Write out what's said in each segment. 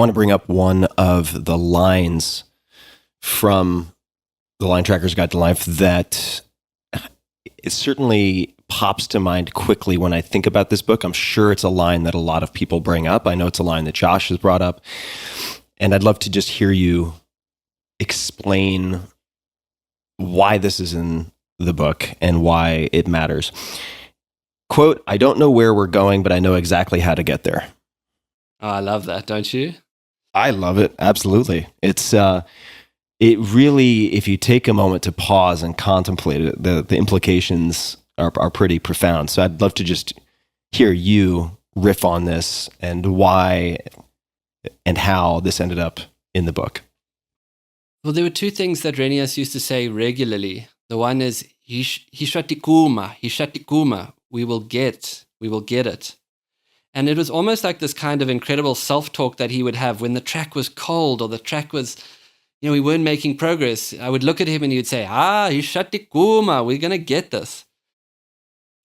want to bring up one of the lines from The Line Tracker's Guide to Life that it certainly pops to mind quickly when I think about this book. I'm sure it's a line that a lot of people bring up. I know it's a line that Josh has brought up. And I'd love to just hear you explain why this is in the book and why it matters. Quote, "I don't know where we're going, but I know exactly how to get there." Oh, I love that, don't you? I love it. Absolutely. It really, if you take a moment to pause and contemplate it, the implications are pretty profound. So I'd love to just hear you riff on this and why and how this ended up in the book. Well, there were two things that Renius used to say regularly. The one is, hishatikuma, we will get it. And it was almost like this kind of incredible self-talk that he would have when the track was cold or the track was, we weren't making progress. I would look at him and he would say, hishatikuma, we're going to get this.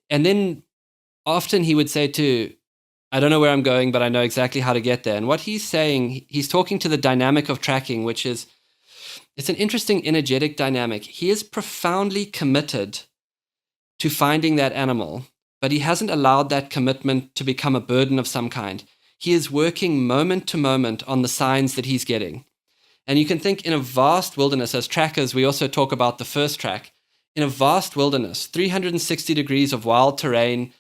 And then often he would say too, I don't know where I'm going, but I know exactly how to get there. And what he's saying, he's talking to the dynamic of tracking, which is, it's an interesting energetic dynamic. He is profoundly committed to finding that animal, but he hasn't allowed that commitment to become a burden of some kind. He is working moment to moment on the signs that he's getting. And you can think in a vast wilderness, as trackers, we also talk about the first track. In a vast wilderness, 360 degrees of wild terrain,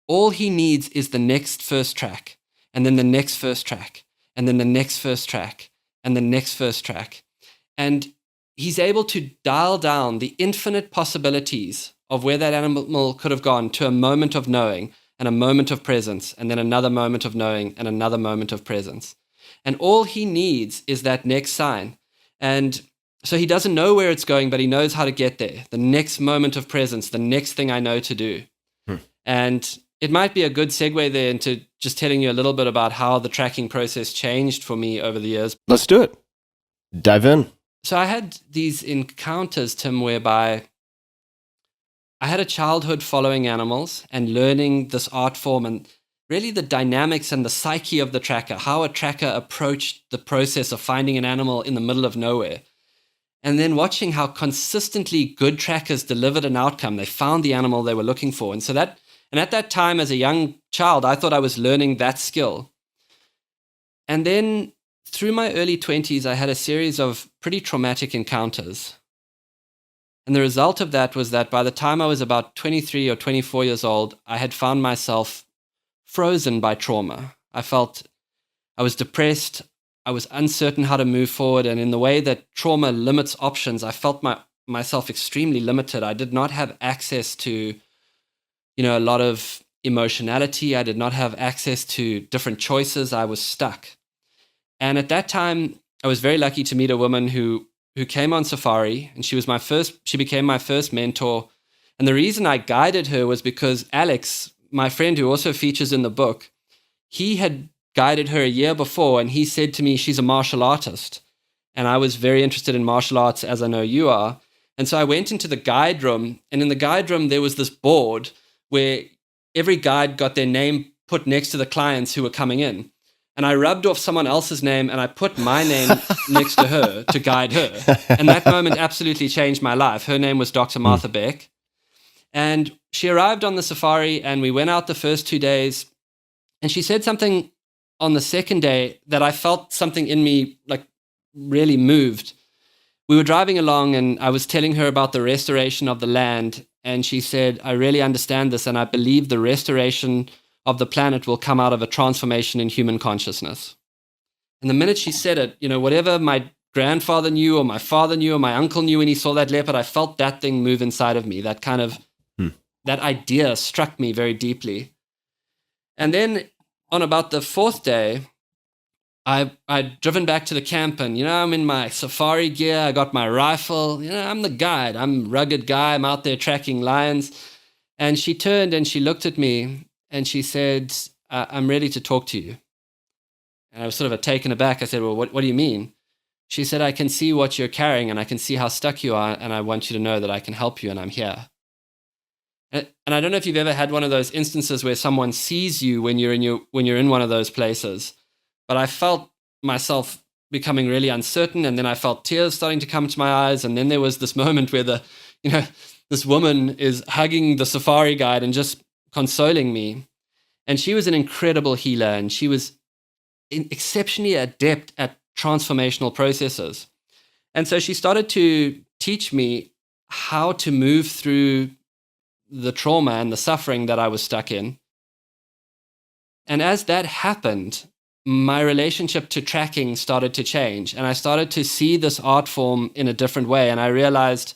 all he needs is the next first track, and then the next first track, and then the next first track, and the next first track. And he's able to dial down the infinite possibilities of where that animal could have gone to a moment of knowing and a moment of presence, and then another moment of knowing and another moment of presence. And all he needs is that next sign. And so he doesn't know where it's going, but he knows how to get there. The next moment of presence, the next thing I know to do. And it might be a good segue there into just telling you a little bit about how the tracking process changed for me over the years. Let's do it. Dive in. So I had these encounters, Tim, whereby I had a childhood following animals and learning this art form and really the dynamics and the psyche of the tracker, how a tracker approached the process of finding an animal in the middle of nowhere. And then watching how consistently good trackers delivered an outcome. They found the animal they were looking for. And at that time, as a young child, I thought I was learning that skill. And then through my early 20s, I had a series of pretty traumatic encounters. And the result of that was that by the time I was about 23 or 24 years old, I had found myself frozen by trauma. I felt I was depressed. I was uncertain how to move forward. And in the way that trauma limits options, I felt myself extremely limited. I did not have access to a lot of emotionality. I did not have access to different choices. I was stuck. And at that time, I was very lucky to meet a woman who came on safari, and she became my first mentor. And the reason I guided her was because Alex, my friend who also features in the book, he had guided her a year before, and he said to me, she's a martial artist. And I was very interested in martial arts, as I know you are. And so I went into the guide room, and in the guide room, there was this board where every guide got their name put next to the clients who were coming in. And I rubbed off someone else's name and I put my name next to her to guide her. And that moment absolutely changed my life. Her name was Dr. Martha Beck. And she arrived on the safari and we went out the first 2 days. And she said something on the second day that I felt something in me like really moved. We were driving along and I was telling her about the restoration of the land. And she said, I really understand this and I believe the restoration of the planet will come out of a transformation in human consciousness. And the minute she said it, whatever my grandfather knew or my father knew or my uncle knew when he saw that leopard, I felt that thing move inside of me. That kind of, that idea struck me very deeply. And then on about the fourth day, I'd driven back to the camp and, I'm in my safari gear. I got my rifle. I'm the guide. I'm a rugged guy. I'm out there tracking lions. And she turned and she looked at me and she said, I'm ready to talk to you. And I was sort of taken aback. I said, well, what do you mean? She said, I can see what you're carrying and I can see how stuck you are. And I want you to know that I can help you and I'm here. And I don't know if you've ever had one of those instances where someone sees you when you're in one of those places. but I felt myself becoming really uncertain. And then I felt tears starting to come to my eyes. And then there was this moment where this woman is hugging the safari guide and just consoling me. And she was an incredible healer, and she was exceptionally adept at transformational processes. And so she started to teach me how to move through the trauma and the suffering that I was stuck in. And as that happened, my relationship to tracking started to change, and I started to see this art form in a different way. And I realized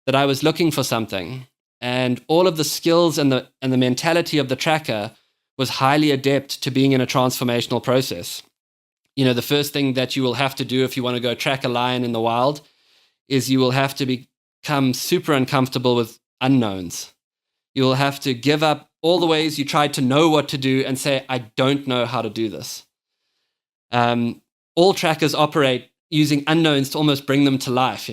that I was looking for something, and all of the skills and the mentality of the tracker was highly adept to being in a transformational process. The first thing that you will have to do if you want to go track a lion in the wild is you will have to become super uncomfortable with unknowns. You will have to give up all the ways you tried to know what to do and say, I don't know how to do this. All trackers operate using unknowns to almost bring them to life.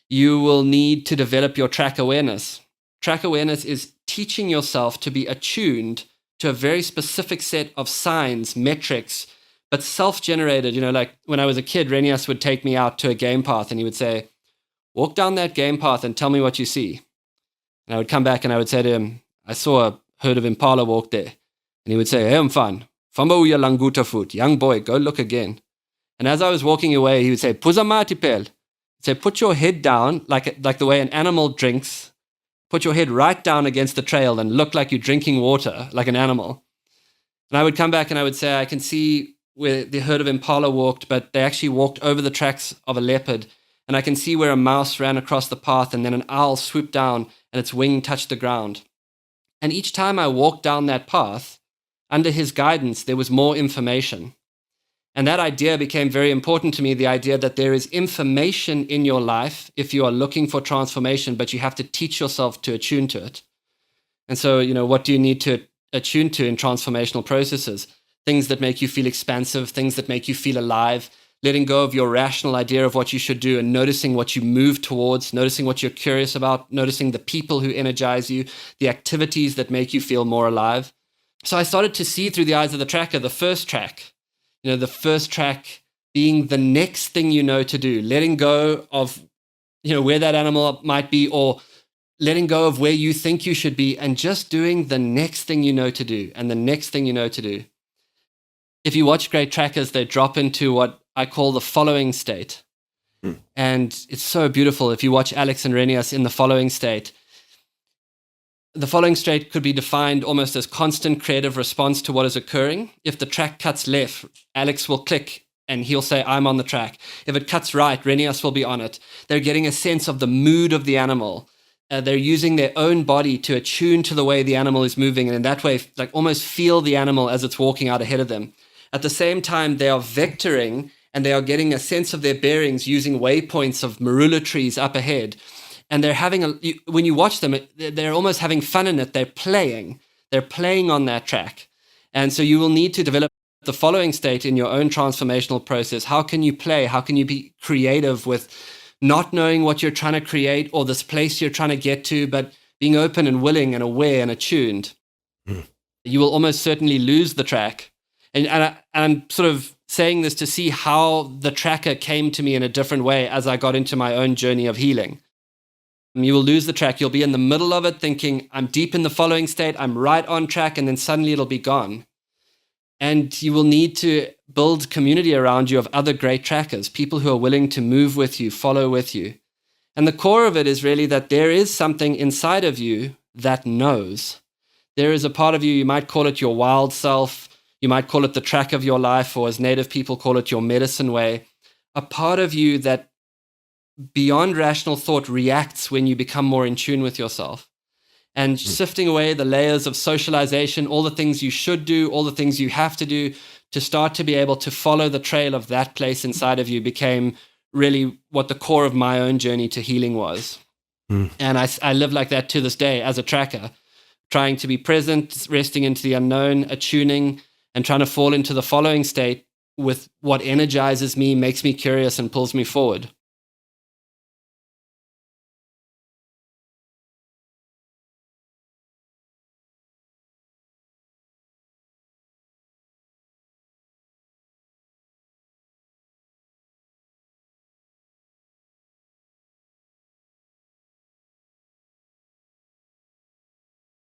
You will need to develop your track awareness. Track awareness is teaching yourself to be attuned to a very specific set of signs, metrics, but self-generated. Like when I was a kid, Renias would take me out to a game path and he would say, walk down that game path and tell me what you see. And I would come back and I would say to him, I saw a herd of impala walk there. And he would say, hey, Mfan, Famba uya languta foot, young boy, go look again. And as I was walking away, he would say, Puzamati pel. He'd say, put your head down, like the way an animal drinks. Put your head right down against the trail and look like you're drinking water, like an animal. And I would come back and I would say, I can see where the herd of impala walked, but they actually walked over the tracks of a leopard. And I can see where a mouse ran across the path and then an owl swooped down and its wing touched the ground. And each time I walked down that path, under his guidance, there was more information. And that idea became very important to me, the idea that there is information in your life if you are looking for transformation, but you have to teach yourself to attune to it. And so, what do you need to attune to in transformational processes? Things that make you feel expansive, things that make you feel alive, letting go of your rational idea of what you should do and noticing what you move towards, noticing what you're curious about, noticing the people who energize you, the activities that make you feel more alive. So I started to see through the eyes of the tracker, the first track being the next thing to do, letting go of, where that animal might be, or letting go of where you think you should be, and just doing the next thing to do, and the next thing to do. If you watch great trackers, they drop into what I call the following state. And it's so beautiful. If you watch Alex and Renias in the following state could be defined almost as constant creative response to what is occurring. If the track cuts left, Alex will click and he'll say, I'm on the track. If it cuts right, Renias will be on it. They're getting a sense of the mood of the animal. They're using their own body to attune to the way the animal is moving, and in that way, like almost feel the animal as it's walking out ahead of them. At the same time, they are vectoring and they are getting a sense of their bearings using waypoints of marula trees up ahead. And they're when you watch them, they're almost having fun in it. They're playing on that track. And so you will need to develop the following state in your own transformational process. How can you play? How can you be creative with not knowing what you're trying to create or this place you're trying to get to, but being open and willing and aware and attuned? You will almost certainly lose the track. And I'm sort of saying this to see how the tracker came to me in a different way as I got into my own journey of healing. You will lose the track. You'll be in the middle of it thinking, I'm deep in the following state, I'm right on track, and then suddenly it'll be gone. And you will need to build community around you of other great trackers, people who are willing to move with you, follow with you. And the core of it is really that there is something inside of you that knows. There is a part of you might call it your wild self, you might call it the track of your life, or as Native people call it, your medicine way. A part of you that beyond rational thought reacts when you become more in tune with yourself. And sifting away the layers of socialization, all the things you should do, all the things you have to do to start to be able to follow the trail of that place inside of you became really what the core of my own journey to healing was. And I live like that to this day as a tracker, trying to be present, resting into the unknown, attuning, and trying to fall into the following state with what energizes me, makes me curious, and pulls me forward.